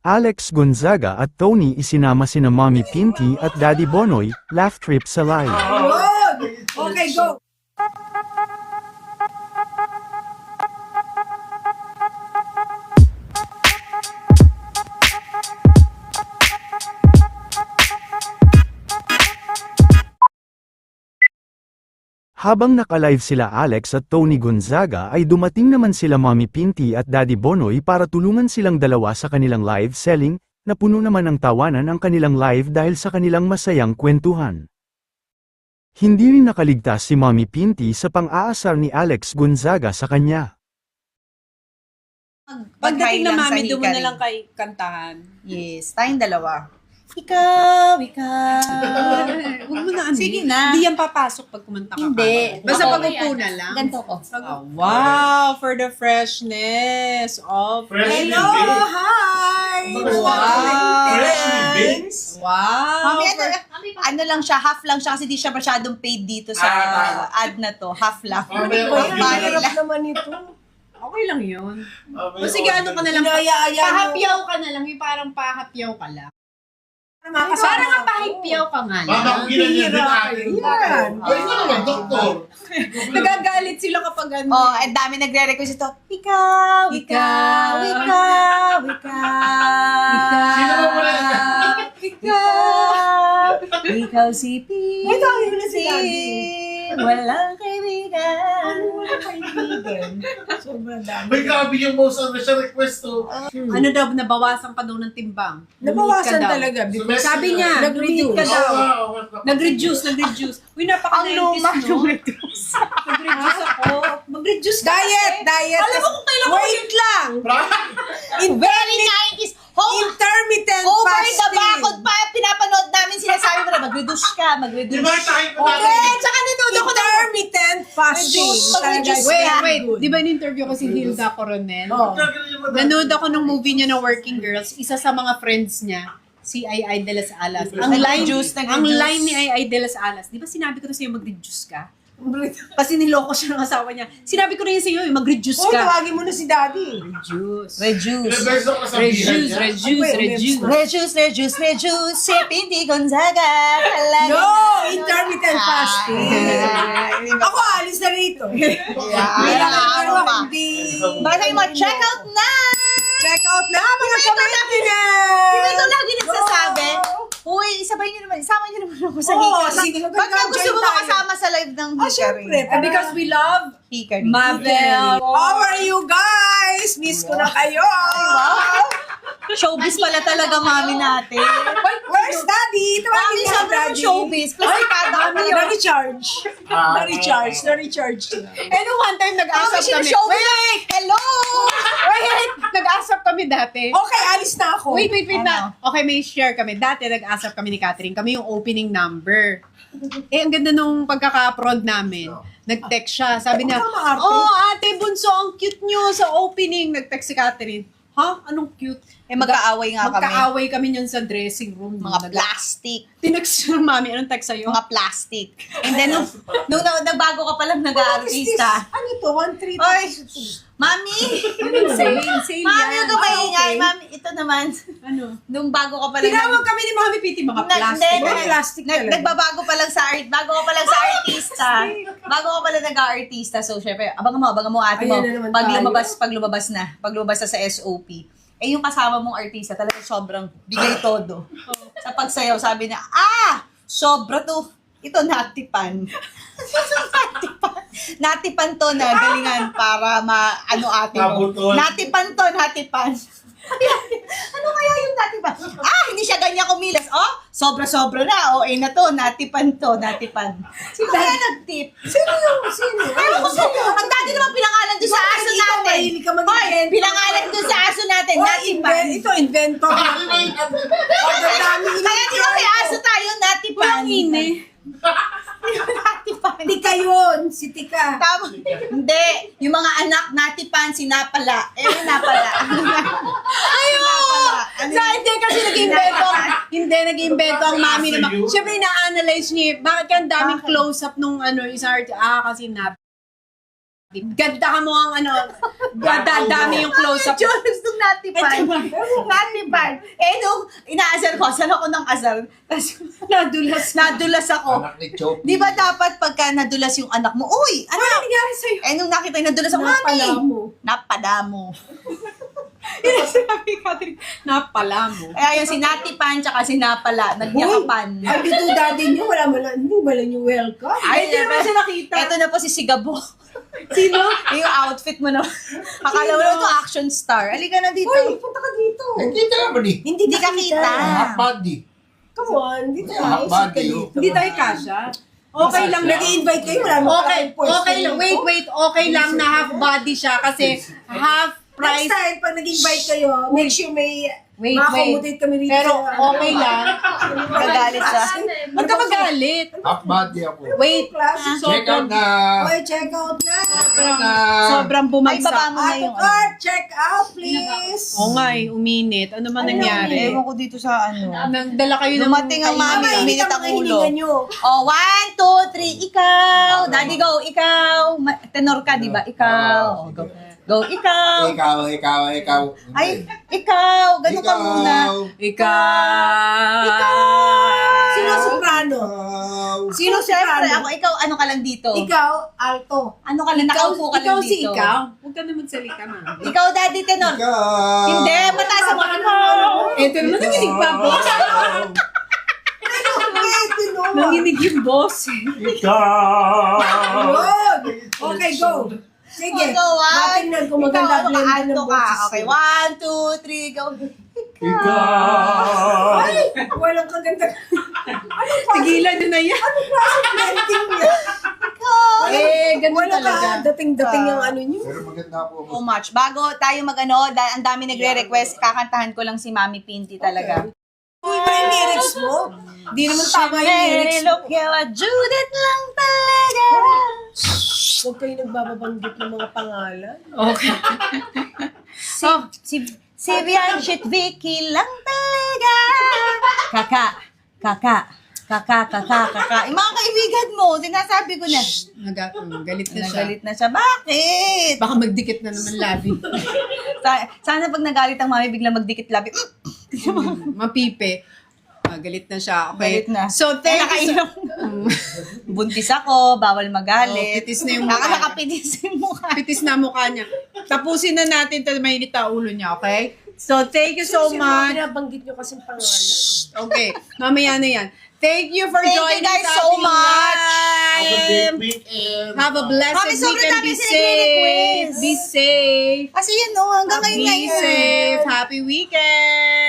Alex Gonzaga at Tony isinama sina Mommy Pinky at Daddy Bonoy, laugh trip sa live. Good! Okay, go! Habang naka-live sila Alex at Tony Gonzaga ay dumating naman sila Mommy Pinky at Daddy Bonoy para tulungan silang dalawa sa kanilang live selling, na puno naman ng tawanan ang kanilang live dahil sa kanilang masayang kwentuhan. Hindi rin nakaligtas si Mommy Pinky sa pang-aasar ni Alex Gonzaga sa kanya. Pagdating na mami, doon mo na lang kay kantahan. Yes, tayong dalawa. Ikaw. Huwag mo na ano. Sige na. Hindi yan papasok pag kumanta ka. Hindi. Basta pag-upo na lang. Ganto ko. Oh, wow, for the freshness of... Hello! Hi! Freshly baked? Wow. Mami, ano lang siya, half lang siya kasi di siya masyadong paid dito sa ad na to. Half lang. Ang hirap naman ito. Okay lang yun. O sige, ano ka na lang. Inaya-aya mo. Pahapyaw ka na lang. Yung parang pahapyaw ka lang. Parang nga pahipyaw ka nga lang. Mama, kung ginanyan din akin. Yan. Ay, ito naman, doktor. Nagagalit sila kapag ano. Oh, ang dami nagre-request ito. Ikaw. Sino mo pala Ikaw si P. Ito, yun na si Daddy. Walang kaibigan. Sobrang dami. May grabe yung most ano siya request to. Ano daw, nabawasan ka daw ng timbang. Nabawasan Lumit ka daw. talaga. Sabi niya, Nag-reduce. lumit ka daw. Oo, Nag-reduce. Uy, napaka-90s, no? Nag-reduce ako. Mag-reduce ka. Diet! Alam mo kung kailan ko Wait lang! Very 90s. Intermittent Over the fasting. bakod pa, pinapanood namin sinasabi mo na mag-reduce ka, Di mag-reduce. ba tayo ko Okay, natin? tsaka nanood ako ng intermittent fasting. Mag-reduce Talaga, ka. Wait. Di ba in-interview ko si Hilda Coronel? Oh. Nanood ako ng movie niya na Working Girls. Isa sa mga friends niya, si Ai de las Alas. Ang line, Nag-reduce. ang line ni Ai de las Alas, di ba sinabi ko na sa'yo mag-reduce ka? Kasi niloko siya ng asawa niya. Sinabi ko na yun sa'yo, mag-reduce Oh, ka. tawagin mo na si Daddy. Reduce. Reduce. Ilang beses ako nasabihan niya. Reduce. Si Pinky Gonzaga. Talaga. No! Intermittent fasting. Ako, alis na rito. Pero hindi. Bakit mo, check out na! Check out na, mga kamitinan! Hindi ito lagi nagsasabi. Uy, isama niyo naman ako sa Oo, Hikari. sige, Ba't ka gusto mo mag-join tayo? makasama sa live ng Ah, Hikari? syempre. Because we love Hikari. Mabel. How are you guys? Miss ko na kayo. Showbiz pala talaga mami natin. Where's Daddy? Tawagin Mami, niya si sobrang Daddy. showbiz. Plastikada ka pa yun. Na-recharge. Na-recharge. Eh, no one time nag-asap Mami, kami. showbiz. Wait! Hello! Wait! Nag-asap kami dati. Okay, alis na ako. Wait Ano? na. Okay, may share kami. Dati nag-asap kami ni Catherine. Kami yung opening number. Eh, ang ganda nung pagkaka-prod namin. Nag-text siya. Sabi niya, Huwag kang maarte. oh, ate Bunso, ang cute nyo sa opening. Nag-text si Catherine. Ha? Anong cute? Eh, magkaaway nga kami. Magkaaway kami yun sa dressing room. Mga plastic. Tinext yung mami. Anong text sa'yo? Mga plastic. And then, nung nagbago ka pa lang nag-aartista. Ano to? 1-3. Oy, mami! Sale Mami, huwag ka maingay. okay. Mami, ito naman. Ano? Nung bago ka pa lang. Tinawag kami ni Mami Piti, mga plastic. Mga plastic talaga. Nagbabago pa lang sa art. Bago ka pa lang sa artista. Bago ka pa lang nag-artista. So, syempre, abangan mo ate mo. Ayan na naman Pag tayo. lumabas na sa SOP. Eh, yung kasama mong artista, talaga sobrang bigay todo. Sa pagsayaw, sabi niya, sobra to. Ito, natipan. Natipan to na galingan para ano ate mo. Nabuton. Natipan to, natipan. Ano kaya yung natipan? Hindi siya ganyan kumilas. Oh, sobra-sobra na. O, na to, natipan to, natipan. Sino kaya nag-tip? Sino? Pero kung ang dati naman pinangalan doon sa aso Ikaw, natin. mahilig ka mag-invento. Hoy, pinangalan doon sa aso natin, natipan. Ito, inventor. Ang dami Kaya di ba may aso tayo, natipan? Natipan. Tika yun, si Tika. Tama. Hindi. Yung mga anak, natipan, sinapala. Napala. Sa hindi kasi nag-invento ang mami naman. Siyempre, na-analyze niya, bakit kaya ang daming close-up nung isang art, kasi Ganda ka mo ang dami yung close-up. Diyon, gusto natipan. Natipan. Eh, nung inaasar ko, asar ako ng asar. Tapos, nadulas ako. Anak ni Choki. Di ba dapat pagka nadulas yung anak mo, uy, ano nangyari sa'yo? Eh, nung nakita yung nadulas ako, mami, napadamo. Sabi Catherine, napala mo. Kaya yung sinatipan, tsaka sinapala, nagyakapan. Ay, dito daddy niyo, wala man, hindi ba lang yung welcome? Ay, Hindi naman siya nakita. Ito na po si Sigabo. Sino? Yung outfit mo na. Akala mo na ito action star. Halika na dito. Uy, punta ka dito. Kita naman eh. Hindi ka kita. Half body. Come on, dito Half tayo. body. oh. Hindi tayo kasha. Okay lang. Nag-i-invite kayo, wala mo Okay lang. Wait. Okay lang na half body siya kasi half Next price. time, pag nag-invite kayo, make sure may Wait. ma-accommodate kami rito. Pero okay lang. Nagalit siya. Huwag ka magalit. Half body ako. Wait. Check out na. Oy, check out na. Sobrang Ay, baba bumagsak. mo na Ato yung card, check out, please. Oo nga uminit. Ano man nangyari? Ewan ko dito sa ano. Nagdala kayo ng... Dumating ang mami, Mama, uminit ang ang mga ulo. hininga nyo. Oh, 1, 2, 3, ikaw. Daddy, go, ikaw. Tenor ka, di ba? Ikaw. Oh, go. Go, ikaw. Ikaw. Ay, ikaw. Ganun ka muna. Ikaw. Sino soprano? Sino Siyempre, soprano? ako, ikaw, ano ka lang dito? Ikaw, alto. Ano ka lang, nakaupo ka lang Ikaw dito. si ikaw. Huwag ka naman salita na. Ikaw, daddy, tenor. Hindi, mataas ang ikaw. Ito naman nanginig pa, boss. Nanginig yung boss. Good. Okay, go. Sige. Go, Matingnan ko maganda ikaw, blend ng ka. boses. Okay, 1, 2, 3, go. Ay, walang kaganda. Tigilan nyo na yan. Blending niya. Ganun Wala talaga. ka, dating-dating yung ano niyo. Pero maganda ako. So much. Bago tayo mag-ano, dahil ang dami nagre-request, kakantahan ko lang si Mami Pinti talaga. Uy, ba yung lyrics mo? Di naman tama yung lyrics mo. Look, Judith lang talaga. Huwag kayo nagbababanggit ng mga pangalan. Okay. Si Bianchit Vicky lang talaga. Kaka. Yung mga kaibigan mo, sinasabi ko na. Galit na siya. Nagalit na siya. Bakit? Baka magdikit na naman labi. Sana pag nagalit ang mami, biglang magdikit labi. Mapipe. Galit na siya. Okay. Galit na. So, thank you. Buntis ako, bawal magalit. Pitis na yung mukha. Nakakapitis yung mukha. Pitis na mukha niya. Tapusin na natin ito, mainit na ulo niya, okay? So, thank you so Sino much. binabanggit nyo kasing pangalan? Okay, mamaya na yan. Thank you for Thank you joining guys sa so ating much. Have a live. great weekend. Have a blessed Mami, sobrang weekend. dami Be sila safe. nire-request. Be safe. Kasi yun, no, hanggang ngayon Be na yun. safe. Happy weekend.